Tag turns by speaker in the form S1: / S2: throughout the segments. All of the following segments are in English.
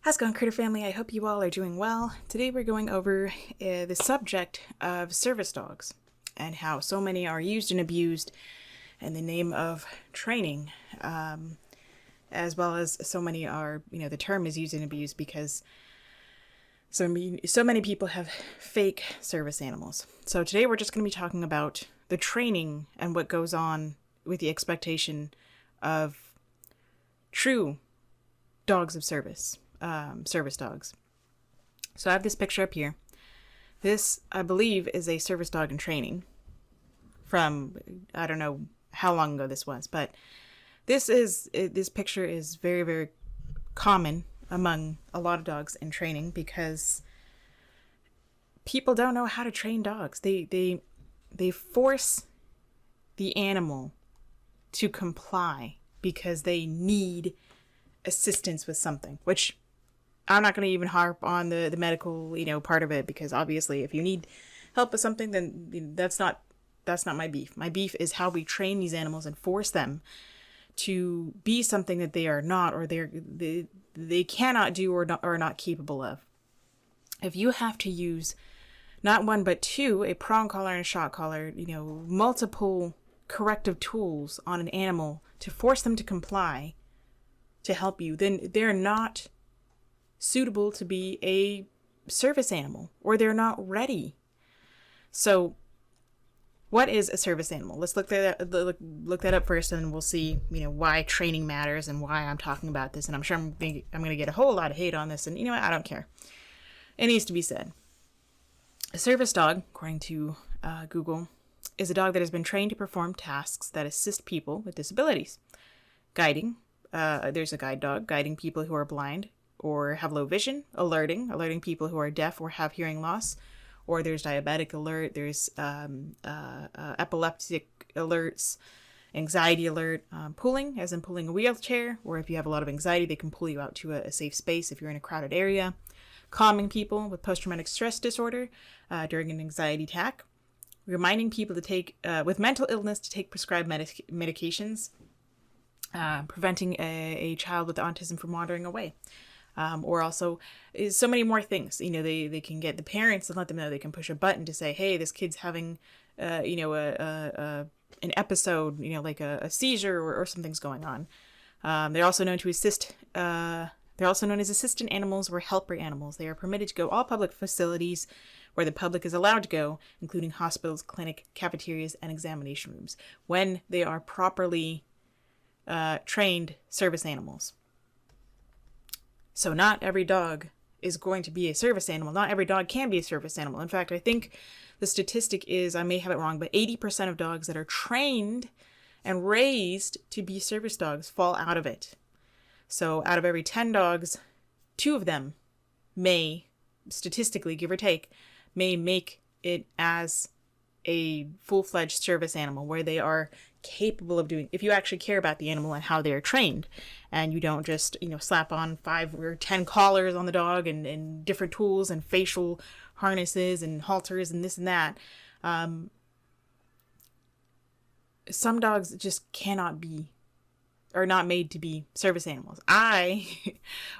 S1: How's it going, Critter Family? I hope you all are doing well. Today we're going over the subject of service dogs and how so many are used and abused in the name of training, as well as so many are, the term is used and abused because so many people have fake service animals. So today we're just going to be talking about the training and what goes on with the expectation of true dogs of service. Service dogs. So I have this picture up here. This, I believe, is a service dog in training from, I don't know how long ago this was, but this picture is very, very common among a lot of dogs in training because people don't know how to train dogs. They force the animal to comply because they need assistance with something, which I'm not going to even harp on the medical, part of it, because obviously if you need help with something, then that's not my beef. My beef is how we train these animals and force them to be something that they are not, or they cannot do, or are not capable of. If you have to use not one but two, a prong collar and a shock collar, multiple corrective tools on an animal to force them to comply to help you, then they're not suitable to be a service animal, or they're not ready. So what is a service animal? Let's look that up first, and we'll see, why training matters and why I'm talking about this. And I'm sure I'm going to get a whole lot of hate on this, and I don't care. It needs to be said. A service dog, according to Google, is a dog that has been trained to perform tasks that assist people with disabilities. Guiding. There's a guide dog, guiding people who are blind or have low vision. Alerting people who are deaf or have hearing loss. Or there's diabetic alert. There's epileptic alerts, anxiety alert. Pulling, as in pulling a wheelchair, or if you have a lot of anxiety, they can pull you out to a safe space if you're in a crowded area. Calming people with post-traumatic stress disorder during an anxiety attack. Reminding people to take, with mental illness, to take prescribed medications. Preventing a child with autism from wandering away. Or also is so many more things. They can get the parents and let them know. They can push a button to say, hey, this kid's having, an episode, like a seizure or something's going on. They're also known to assist. They're also known as assistant animals or helper animals. They are permitted to go all public facilities where the public is allowed to go, including hospitals, clinic, cafeterias, and examination rooms, when they are properly trained service animals. So not every dog is going to be a service animal. Not every dog can be a service animal. In fact, I think the statistic is, I may have it wrong, but 80% of dogs that are trained and raised to be service dogs fall out of it. So out of every 10 dogs, 2 of them may, statistically, give or take, may make it as a full-fledged service animal where they are capable of doing, if you actually care about the animal and how they are trained, and you don't just slap on 5 or 10 collars on the dog and different tools and facial harnesses and halters and this and that. Some dogs just cannot be, are not made to be service animals. I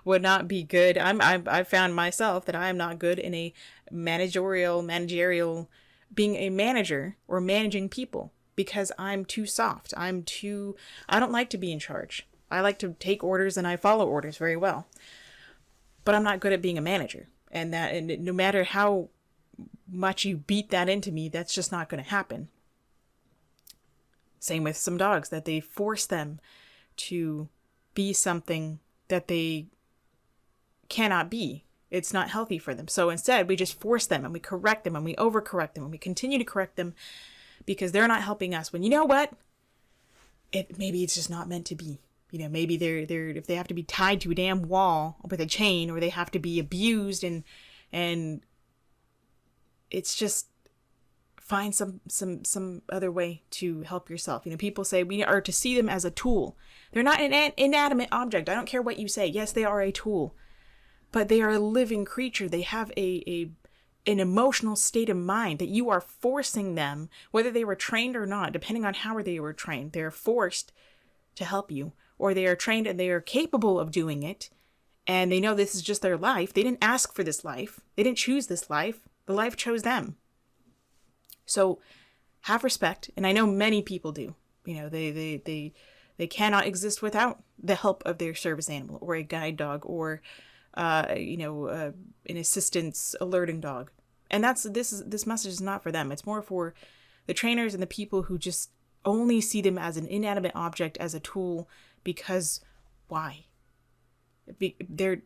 S1: would not be good. I've found myself that I am not good in a managerial being a manager or managing people, because I'm too soft. I don't like to be in charge. I like to take orders and I follow orders very well. But I'm not good at being a manager. And no matter how much you beat that into me, that's just not going to happen. Same with some dogs, that they force them to be something that they cannot be. It's not healthy for them. So instead, we just force them and we correct them and we overcorrect them and we continue to correct them because they're not helping us. When you know what? Maybe it's just not meant to be. Maybe they're if they have to be tied to a damn wall with a chain, or they have to be abused, and it's just find some other way to help yourself. People say we are to see them as a tool. They're not an inanimate object. I don't care what you say. Yes, they are a tool. But they are a living creature. They have an emotional state of mind that you are forcing them, whether they were trained or not, depending on how they were trained. They're forced to help you, or they are trained and they are capable of doing it, and they know this is just their life. They didn't ask for this life. They didn't choose this life. The life chose them. So have respect. And I know many people do. You know, they cannot exist without the help of their service animal or a guide dog or, an assistance alerting dog. And this message is not for them. It's more for the trainers and the people who just only see them as an inanimate object, as a tool, because why? They're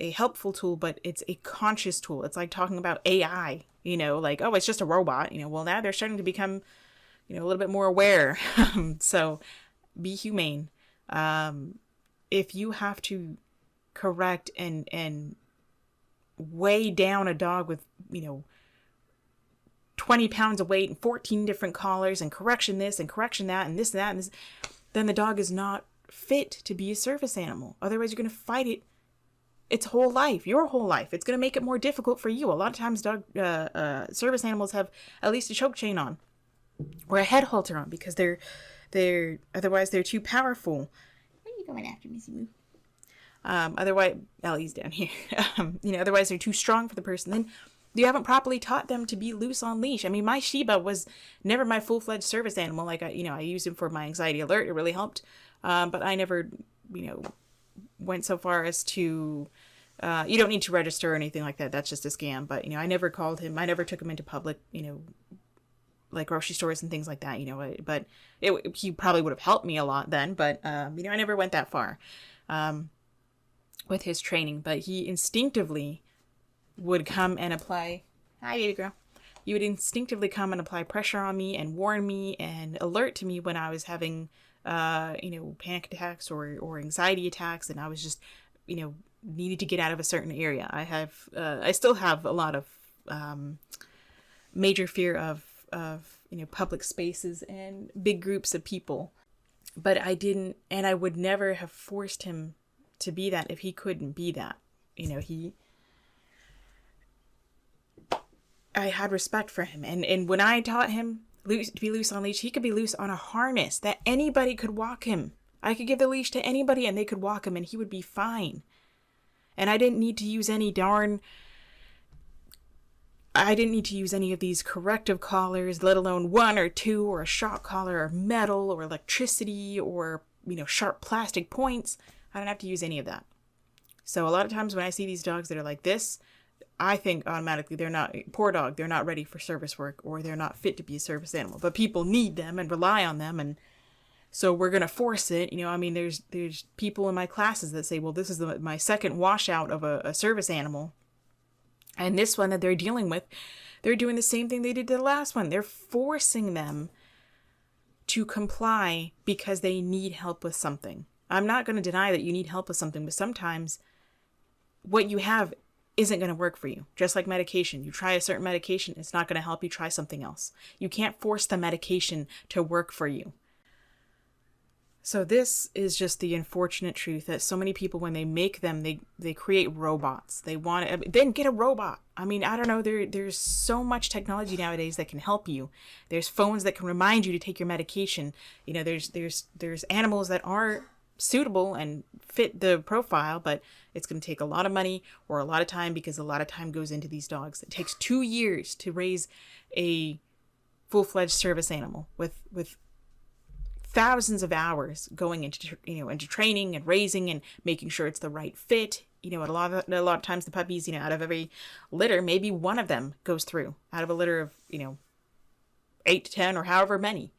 S1: a helpful tool, but it's a conscious tool. It's like talking about AI, like, oh, it's just a robot, well, now they're starting to become, a little bit more aware. So be humane. If you have to correct and weigh down a dog with, 20 pounds of weight and 14 different collars and correction this and correction that and this and that, and this, then the dog is not fit to be a service animal. Otherwise, you're going to fight it its whole life, your whole life. It's going to make it more difficult for you. A lot of times service animals have at least a choke chain on or a head halter on because otherwise they're too powerful. Where are you going after, Missy Moo? Otherwise, Ellie's down here. Otherwise they're too strong for the person. Then you haven't properly taught them to be loose on leash. I mean, my Shiba was never my full-fledged service animal. Like, I used him for my anxiety alert. It really helped. But I never, went so far as to, you don't need to register or anything like that. That's just a scam. But, I never called him. I never took him into public, like grocery stores and things like that, but he probably would have helped me a lot then. But, I never went that far, with his training, but he instinctively would come and apply, hi baby girl, you would instinctively come and apply pressure on me and warn me and alert to me when I was having, panic attacks or anxiety attacks. And I was just, needed to get out of a certain area. I still have a lot of, major fear of, public spaces and big groups of people, but I would never have forced him to be that if he couldn't be that. I had respect for him. And when I taught him to be loose on leash, he could be loose on a harness that anybody could walk him. I could give the leash to anybody and they could walk him and he would be fine. And I didn't need to use any of these corrective collars, let alone one or two, or a shock collar or metal or electricity or, sharp plastic points. I don't have to use any of that. So a lot of times when I see these dogs that are like this, I think automatically they're not, poor dog, they're not ready for service work or they're not fit to be a service animal, but people need them and rely on them. And so we're going to force it. There's people in my classes that say, well, this is my second washout of a service animal. And this one that they're dealing with, they're doing the same thing they did to the last one. They're forcing them to comply because they need help with something. I'm not going to deny that you need help with something, but sometimes what you have isn't going to work for you. Just like medication. You try a certain medication, it's not going to help you, try something else. You can't force the medication to work for you. So this is just the unfortunate truth that so many people, when they make them, they create robots. They want to, then get a robot. I mean, I don't know, there's so much technology nowadays that can help you. There's phones that can remind you to take your medication. There's animals that are suitable and fit the profile, but it's going to take a lot of money or a lot of time because a lot of time goes into these dogs. It takes 2 years to raise a full-fledged service animal with thousands of hours going into training and raising and making sure it's the right fit. A lot of times the puppies, out of every litter, maybe one of them goes through out of a litter of 8 to 10 or however many.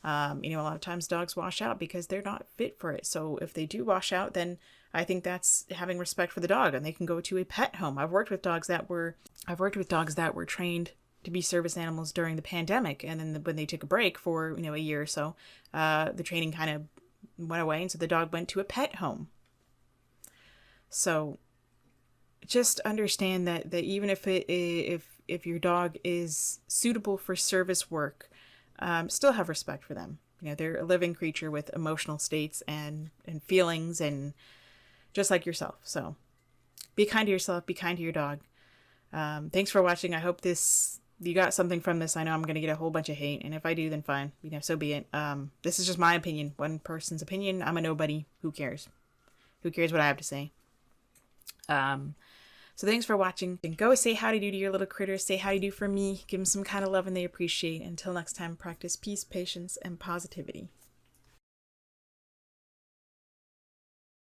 S1: A lot of times dogs wash out because they're not fit for it. So if they do wash out, then I think that's having respect for the dog and they can go to a pet home. I've worked with dogs that were trained to be service animals during the pandemic. And then when they took a break for, a year or so, the training kind of went away. And so the dog went to a pet home. So just understand that even if your dog is suitable for service work, still have respect for them. They're a living creature with emotional states and feelings, and just like yourself. So be kind to yourself, be kind to your dog. Thanks for watching. I hope you got something from this. I know I'm going to get a whole bunch of hate, and if I do, then fine. So be it. This is just my opinion. One person's opinion. I'm a nobody. Who cares? Who cares what I have to say? So thanks for watching. And go say how to do to your little critters. Say how to do for me. Give them some kind of love and they appreciate. Until next time, practice peace, patience, and positivity.